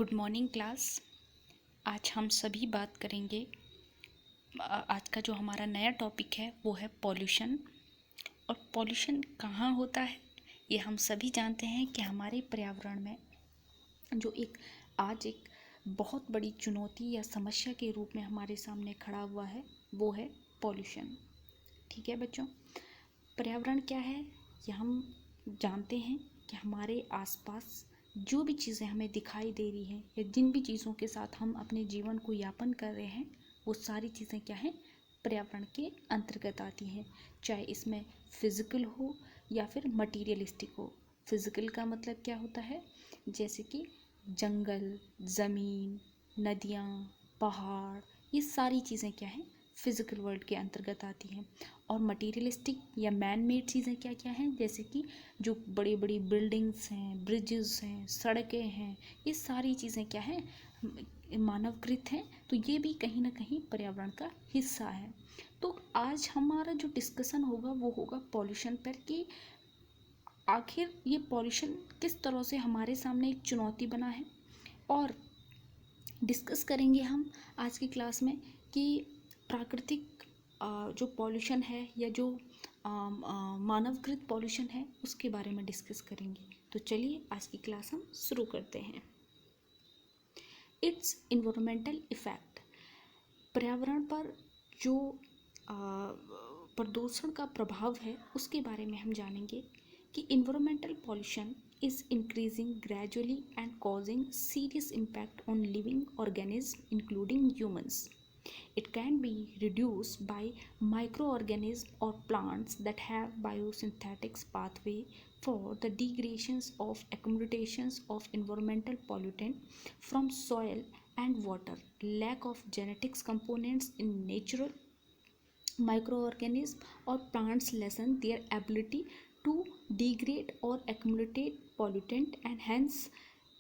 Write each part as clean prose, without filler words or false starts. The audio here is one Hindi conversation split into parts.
Good morning class. आज हम सभी बात करेंगे। आज का जो हमारा नया टॉपिक है वो है पॉल्यूशन। और पॉल्यूशन कहाँ होता है ये हम सभी जानते हैं कि हमारे पर्यावरण में जो आज एक बहुत बड़ी चुनौती या समस्या के रूप में हमारे सामने खड़ा हुआ है वो है पॉल्यूशन। ठीक है बच्चों, पर्यावरण क्या है ये हम जानते हैं कि हमारे आसपास जो भी चीज़ें हमें दिखाई दे रही हैं या जिन भी चीज़ों के साथ हम अपने जीवन को यापन कर रहे हैं वो सारी चीज़ें क्या हैं, पर्यावरण के अंतर्गत आती हैं। चाहे इसमें फिज़िकल हो या फिर मटीरियलिस्टिक हो। फिज़िकल का मतलब क्या होता है, जैसे कि जंगल, ज़मीन, नदियाँ, पहाड़, ये सारी चीज़ें क्या हैं, फिज़िकल वर्ल्ड के अंतर्गत आती हैं। और मटीरियलिस्टिक या मैन मेड चीज़ें क्या क्या हैं, जैसे कि जो बड़ी बड़ी बिल्डिंग्स हैं, ब्रिजेस हैं, सड़कें हैं, ये सारी चीज़ें क्या हैं, मानवकृत हैं। तो ये भी कहीं ना कहीं पर्यावरण का हिस्सा है। तो आज हमारा जो डिस्कशन होगा वो होगा पॉल्यूशन पर, कि आखिर ये पॉल्यूशन किस तरह से हमारे सामने एक चुनौती बना है। और डिस्कस करेंगे हम आज की क्लास में कि प्राकृतिक जो पॉल्यूशन है या जो मानवकृत पॉल्यूशन है उसके बारे में डिस्कस करेंगे। तो चलिए आज की क्लास हम शुरू करते हैं। इट्स इन्वायरमेंटल इफ़ेक्ट, पर्यावरण पर जो प्रदूषण का प्रभाव है उसके बारे में हम जानेंगे कि environmental pollution is increasing gradually and causing serious impact on living organisms including humans. It can be reduced by microorganisms or plants that have biosynthetic pathway for the degradations of accumulations of environmental pollutant from soil and water, lack of genetics components in natural microorganisms or plants lessen their ability to degrade or accumulate pollutant and hence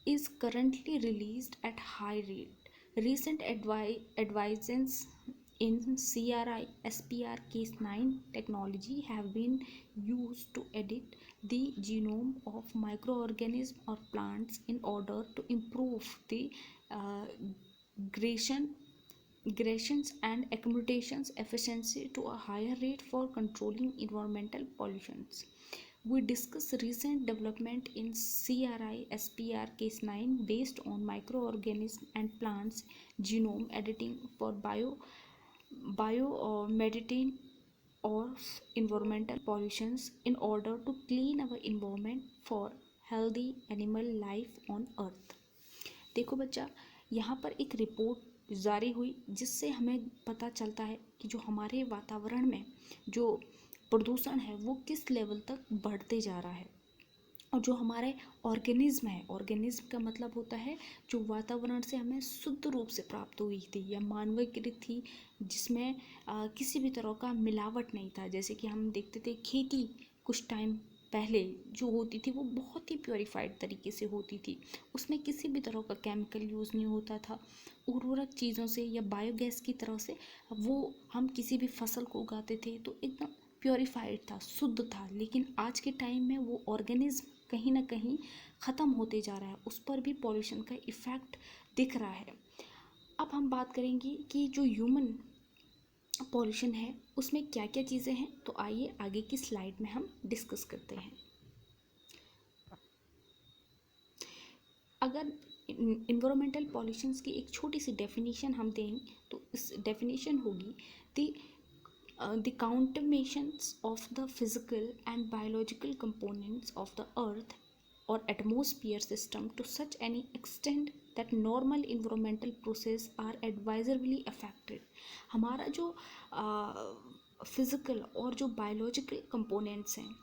is currently released at high rate. Recent advances in CRI SPR case 9 technology have been used to edit the genome of microorganisms or plants in order to improve the uh, gradations and accumulations efficiency to a higher rate for controlling environmental pollutions. We discuss recent development in CRI SPR case 9 based on microorganism and plants genome editing for meditate or environmental pollutions in order to clean our environment for healthy animal life on earth. देखो बच्चा, यहाँ पर एक रिपोर्ट जारी हुई जिससे हमें पता चलता है कि जो हमारे वातावरण में जो प्रदूषण है वो किस लेवल तक बढ़ते जा रहा है। और जो हमारे ऑर्गेनिज्म है, ऑर्गेनिज्म का मतलब होता है जो वातावरण से हमें शुद्ध रूप से प्राप्त हुई थी या मानवीकृत थी, जिसमें किसी भी तरह का मिलावट नहीं था। जैसे कि हम देखते थे खेती कुछ टाइम पहले जो होती थी वो बहुत ही प्योरीफाइड तरीके से होती थी, उसमें किसी भी तरह का केमिकल यूज़ नहीं होता था। उर्वरक चीज़ों से या बायोगैस की तरह से वो हम किसी भी फसल को उगाते थे तो एकदम प्योरीफाइड था, शुद्ध था। लेकिन आज के टाइम में वो ऑर्गेनिज्म कहीं ना कहीं ख़त्म होते जा रहा है, उस पर भी पॉल्यूशन का इफ़ेक्ट दिख रहा है। अब हम बात करेंगे कि जो ह्यूमन पॉल्यूशन है उसमें क्या क्या चीज़ें हैं। तो आइए आगे की स्लाइड में हम डिस्कस करते हैं। अगर इन्वायरमेंटल पॉल्यूशंस की एक छोटी सी डेफिनेशन हम दें तो इस डेफिनेशन होगी the contaminations of the physical and biological components of the earth or atmosphere system to such an extent that normal environmental process are advisably affected. हमारा जो फिज़िकल और जो बायोलॉजिकल कंपोनेंट्स हैं,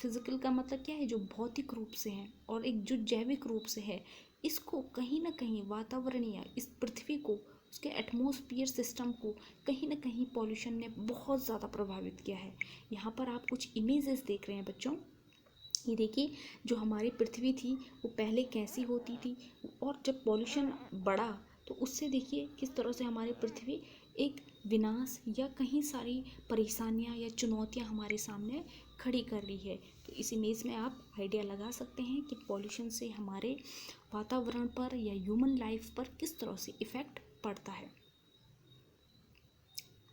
फिज़िकल का मतलब क्या है, जो भौतिक रूप से हैं, और एक जो जैविक रूप से है, इसको कहीं ना कहीं वातावरणीय इस पृथ्वी को, उसके एटमॉस्फेयर सिस्टम को कहीं ना कहीं पॉल्यूशन ने बहुत ज़्यादा प्रभावित किया है। यहाँ पर आप कुछ इमेजेस देख रहे हैं बच्चों, ये देखिए जो हमारी पृथ्वी थी वो पहले कैसी होती थी, और जब पॉल्यूशन बढ़ा तो उससे देखिए किस तरह से हमारी पृथ्वी एक विनाश या कहीं सारी परेशानियाँ या चुनौतियाँ हमारे सामने खड़ी कर रही है। तो इस इमेज में आप आइडिया लगा सकते हैं कि पॉल्यूशन से हमारे वातावरण पर या ह्यूमन लाइफ पर किस तरह से इफ़ेक्ट पड़ता है।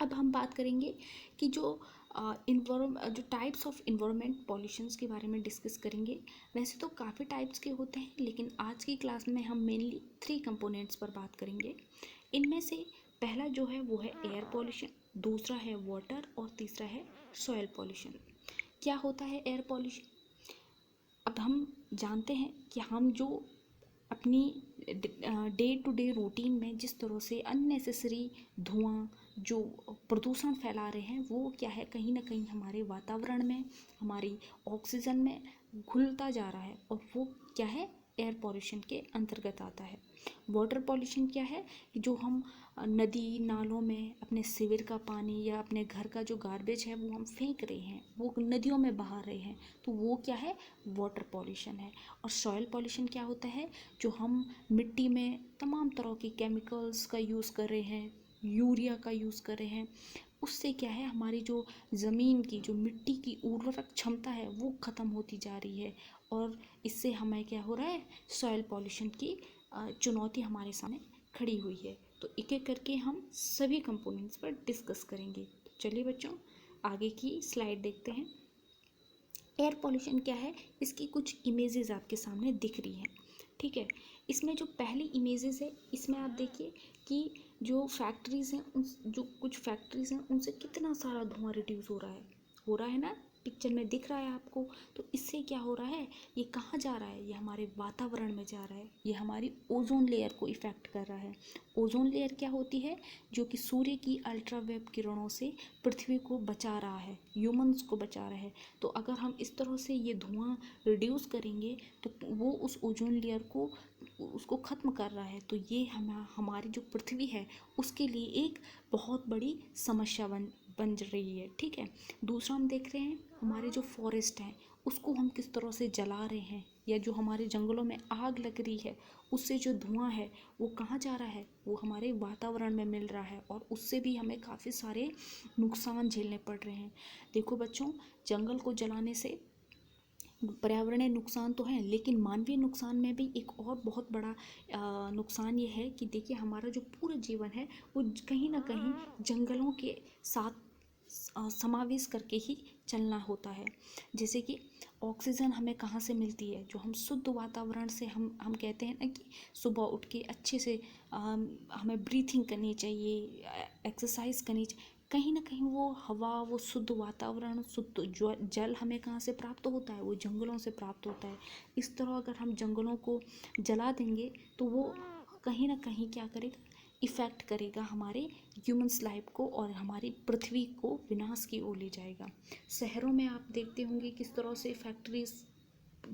अब हम बात करेंगे कि जो टाइप्स ऑफ इन्वायरमेंट पॉल्यूशंस के बारे में डिस्कस करेंगे। वैसे तो काफ़ी टाइप्स के होते हैं, लेकिन आज की क्लास में हम मेनली 3 कंपोनेंट्स पर बात करेंगे। इनमें से पहला जो है वो है एयर पॉल्यूशन, दूसरा है वाटर और तीसरा है सॉइल पॉल्यूशन। क्या होता है एयर पॉल्यूशन? अब हम जानते हैं कि हम जो अपनी डे टू डे रूटीन में जिस तरह से अननेसेसरी धुआं जो प्रदूषण फैला रहे हैं, वो क्या है, कहीं ना कहीं हमारे वातावरण में, हमारी ऑक्सीजन में घुलता जा रहा है, और वो क्या है, एयर पॉल्यूशन के अंतर्गत आता है। वाटर पॉल्यूशन क्या है, जो हम नदी नालों में अपने सीवर का पानी या अपने घर का जो गार्बेज है वो हम फेंक रहे हैं, वो नदियों में बहा रहे हैं, तो वो क्या है, वाटर पॉल्यूशन है। और सॉइल पॉल्यूशन क्या होता है, जो हम मिट्टी में तमाम तरह के केमिकल्स का यूज़ कर रहे हैं, यूरिया का यूज़ कर रहे हैं, उससे क्या है, हमारी जो ज़मीन की, जो मिट्टी की उर्वरक क्षमता है वो ख़त्म होती जा रही है, और इससे हमें क्या हो रहा है, सॉइल पॉल्यूशन की चुनौती हमारे सामने खड़ी हुई है। तो एक एक करके हम सभी कंपोनेंट्स पर डिस्कस करेंगे। तो चलिए बच्चों, आगे की स्लाइड देखते हैं। एयर पॉल्यूशन क्या है, इसकी कुछ इमेजेस आपके सामने दिख रही हैं, ठीक है। इसमें जो पहली इमेजेस है, इसमें आप देखिए कि जो फैक्ट्रीज़ हैं, उन जो कुछ फैक्ट्रीज़ हैं उनसे कितना सारा धुआं रिड्यूस हो रहा है ना, पिक्चर में दिख रहा है आपको। तो इससे क्या हो रहा है, ये कहाँ जा रहा है, ये हमारे वातावरण में जा रहा है, ये हमारी ओजोन लेयर को इफ़ेक्ट कर रहा है। ओजोन लेयर क्या होती है, जो कि सूर्य की अल्ट्रावेव किरणों से पृथ्वी को बचा रहा है, ह्यूमंस को बचा रहा है। तो अगर हम इस तरह से ये धुआं रिड्यूस करेंगे तो वो उस ओजोन लेयर को उसको ख़त्म कर रहा है। तो ये हमारी जो पृथ्वी है उसके लिए एक बहुत बड़ी समस्या बन रही है, ठीक है। दूसरा हम देख रहे हैं, हमारे जो फॉरेस्ट हैं उसको हम किस तरह से जला रहे हैं, या जो हमारे जंगलों में आग लग रही है उससे जो धुआं है वो कहाँ जा रहा है, वो हमारे वातावरण में मिल रहा है, और उससे भी हमें काफ़ी सारे नुकसान झेलने पड़ रहे हैं। देखो बच्चों, जंगल को जलाने से पर्यावरणीय नुकसान तो है, लेकिन मानवीय नुकसान में भी एक और बहुत बड़ा नुकसान ये है कि देखिए, हमारा जो पूरा जीवन है वो कहीं ना कहीं जंगलों के साथ समावेश करके ही चलना होता है। जैसे कि ऑक्सीजन हमें कहाँ से मिलती है, जो हम शुद्ध वातावरण से, हम कहते हैं ना कि सुबह उठ के अच्छे से हमें ब्रीथिंग करनी चाहिए, एक्सरसाइज करनी चाहिए। कहीं ना कहीं वो हवा, वो शुद्ध वातावरण, शुद्ध जल हमें कहाँ से प्राप्त होता है, वो जंगलों से प्राप्त होता है। इस तरह अगर हम जंगलों को जला देंगे तो वो कहीं ना कहीं क्या करेगा, इफ़ेक्ट करेगा हमारे ह्यूमंस लाइफ को, और हमारी पृथ्वी को विनाश की ओर ले जाएगा। शहरों में आप देखते होंगे किस तरह से फैक्ट्रीज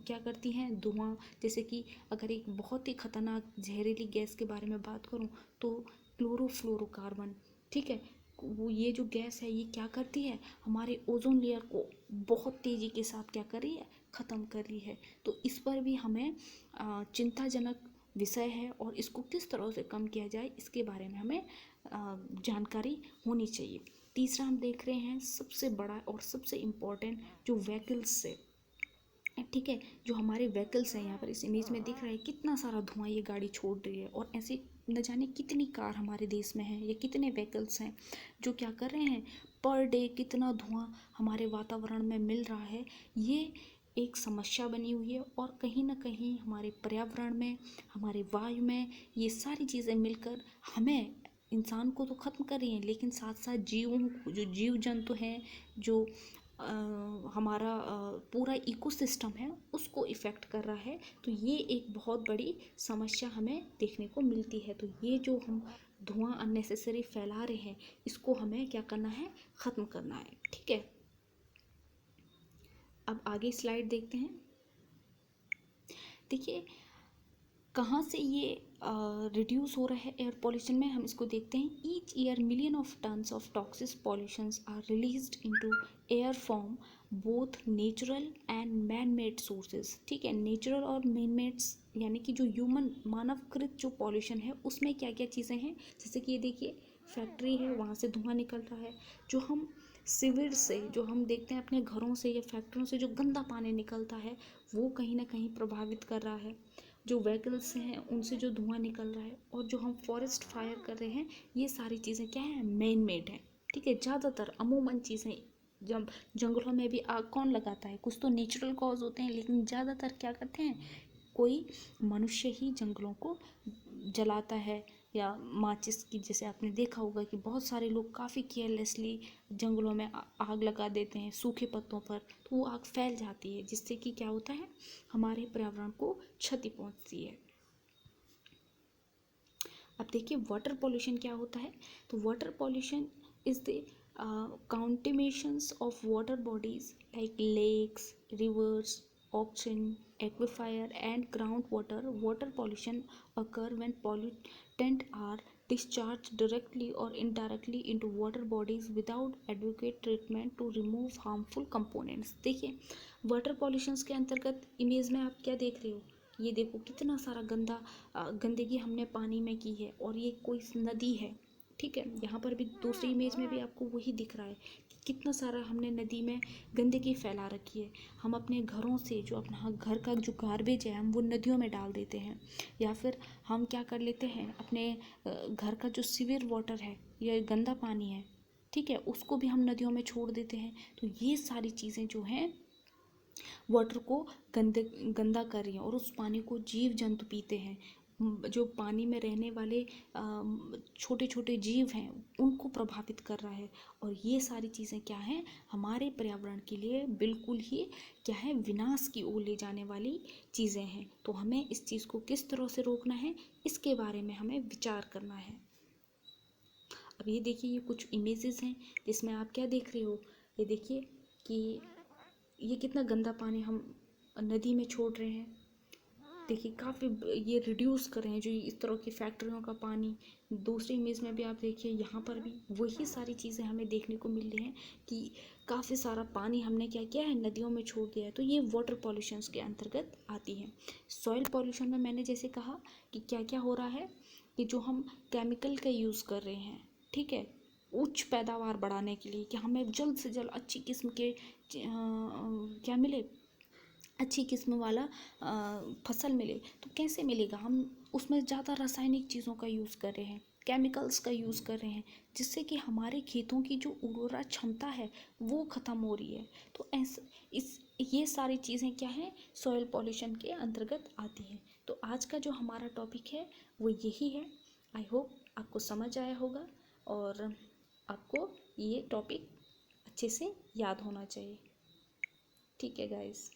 क्या करती हैं, धुआं, जैसे कि अगर एक बहुत ही खतरनाक जहरीली गैस के बारे में बात करूं तो क्लोरोफ्लोरोकार्बन, ठीक है। वो ये जो गैस है ये क्या करती है, हमारे ओजोन लेयर को बहुत तेज़ी के साथ क्या कर रही है, ख़त्म कर रही है। तो इस पर भी हमें चिंताजनक विषय है, और इसको किस तरह से कम किया जाए इसके बारे में हमें जानकारी होनी चाहिए। तीसरा हम देख रहे हैं सबसे बड़ा और सबसे इम्पोर्टेंट, जो व्हीकल्स से, ठीक है, जो हमारे व्हीकल्स हैं, यहाँ पर इस इमेज में दिख रहा है कितना सारा धुआं ये गाड़ी छोड़ रही है, और ऐसे न जाने कितनी कार हमारे देश में है, या कितने व्हीकल्स हैं जो क्या कर रहे हैं, पर डे कितना धुआं हमारे वातावरण में मिल रहा है। ये एक समस्या बनी हुई है, और कहीं ना कहीं हमारे पर्यावरण में, हमारे वायु में ये सारी चीज़ें मिलकर हमें, इंसान को तो ख़त्म कर रही हैं, लेकिन साथ साथ जीवों, जो जीव जंतु हैं, जो हमारा पूरा इकोसिस्टम है उसको इफ़ेक्ट कर रहा है। तो ये एक बहुत बड़ी समस्या हमें देखने को मिलती है। तो ये जो हम धुआं अननेसेसरी फैला रहे हैं, इसको हमें क्या करना है, ख़त्म करना है, ठीक है। अब आगे स्लाइड देखते हैं। देखिए कहाँ से ये रिड्यूस हो रहा है एयर पॉल्यूशन में, हम इसको देखते हैं। Each year million of tons of toxic pollutions are released into air from both natural and man made sources, ठीक है। नेचुरल और मैन मेड्स यानी कि जो ह्यूमन, मानवकृत जो पॉल्यूशन है उसमें क्या क्या चीज़ें हैं, जैसे कि ये देखिए फैक्ट्री है, वहाँ से धुआं निकल रहा है। जो हम सीवर से जो हम देखते हैं अपने घरों से या फैक्ट्रियों से जो गंदा पानी निकलता है वो कहीं ना कहीं प्रभावित कर रहा है। जो व्हीकल्स हैं उनसे जो धुआं निकल रहा है और जो हम फॉरेस्ट फायर कर रहे हैं, ये सारी चीज़ें क्या है, मैन मेड है। ठीक है, ज़्यादातर अमूमन चीज़ें, जब जंगलों में भी आग कौन लगाता है, कुछ तो नेचुरल कॉज होते हैं, लेकिन ज़्यादातर क्या करते हैं, कोई मनुष्य ही जंगलों को जलाता है। या माचिस की, जैसे आपने देखा होगा कि बहुत सारे लोग काफ़ी केयरलेसली जंगलों में आग लगा देते हैं सूखे पत्तों पर, तो वो आग फैल जाती है, जिससे कि क्या होता है, हमारे पर्यावरण को क्षति पहुंचती है। अब देखिए वाटर पॉल्यूशन क्या होता है। तो water pollution is the contaminations of water bodies like lakes, rivers, ocean, aquifer and groundwater. Water pollution occur when pollutants are discharged directly or indirectly into water bodies without adequate treatment to remove harmful components. देखिए वाटर पॉल्यूशंस के अंतर्गत इमेज में आप क्या देख रहे हो, ये देखो कितना सारा गंदगी हमने पानी में की है, और ये कोई नदी है। ठीक है, यहाँ पर भी दूसरी इमेज में भी आपको वही दिख रहा है कि कितना सारा हमने नदी में गंदगी फैला रखी है। हम अपने घरों से जो अपना घर का जो गार्बेज है हम वो नदियों में डाल देते हैं, या फिर हम क्या कर लेते हैं, अपने घर का जो सीवर वाटर है या गंदा पानी है, ठीक है, उसको भी हम नदियों में छोड़ देते हैं। तो ये सारी चीज़ें जो हैं वाटर को गंदा कर रही हैं, और उस पानी को जीव जंतु पीते हैं। जो पानी में रहने वाले छोटे छोटे जीव हैं उनको प्रभावित कर रहा है। और ये सारी चीज़ें क्या हैं, हमारे पर्यावरण के लिए बिल्कुल ही क्या है, विनाश की ओर ले जाने वाली चीज़ें हैं। तो हमें इस चीज़ को किस तरह से रोकना है, इसके बारे में हमें विचार करना है। अब ये देखिए, ये कुछ इमेजेस हैं जिसमें आप क्या देख रहे हो, ये देखिए कि ये कितना गंदा पानी हम नदी में छोड़ रहे हैं। देखिए काफ़ी ये रिड्यूस कर रहे हैं जो इस तरह की फैक्ट्रियों का पानी। दूसरी इमेज में भी आप देखिए, यहाँ पर भी वही सारी चीज़ें हमें देखने को मिल रही हैं कि काफ़ी सारा पानी हमने क्या किया है, नदियों में छोड़ दिया है। तो ये वाटर पॉल्यूशंस के अंतर्गत आती है। सॉइल पॉल्यूशन में मैंने जैसे कहा कि क्या क्या हो रहा है, कि जो हम केमिकल का यूज़ कर रहे हैं, ठीक है, उच्च पैदावार बढ़ाने के लिए, कि हमें जल्द से जल्द अच्छी किस्म के क्या मिले, अच्छी किस्म वाला फसल मिले। तो कैसे मिलेगा, हम उसमें ज़्यादा रासायनिक चीज़ों का यूज़ कर रहे हैं, केमिकल्स का यूज़ कर रहे हैं, जिससे कि हमारे खेतों की जो उर्वरा क्षमता है वो ख़त्म हो रही है। तो ऐसा ये सारी चीज़ें क्या हैं, सॉइल पॉल्यूशन के अंतर्गत आती हैं। तो आज का जो हमारा टॉपिक है वो यही है। आई होप आपको समझ आया होगा, और आपको ये टॉपिक अच्छे से याद होना चाहिए। ठीक है गाइस।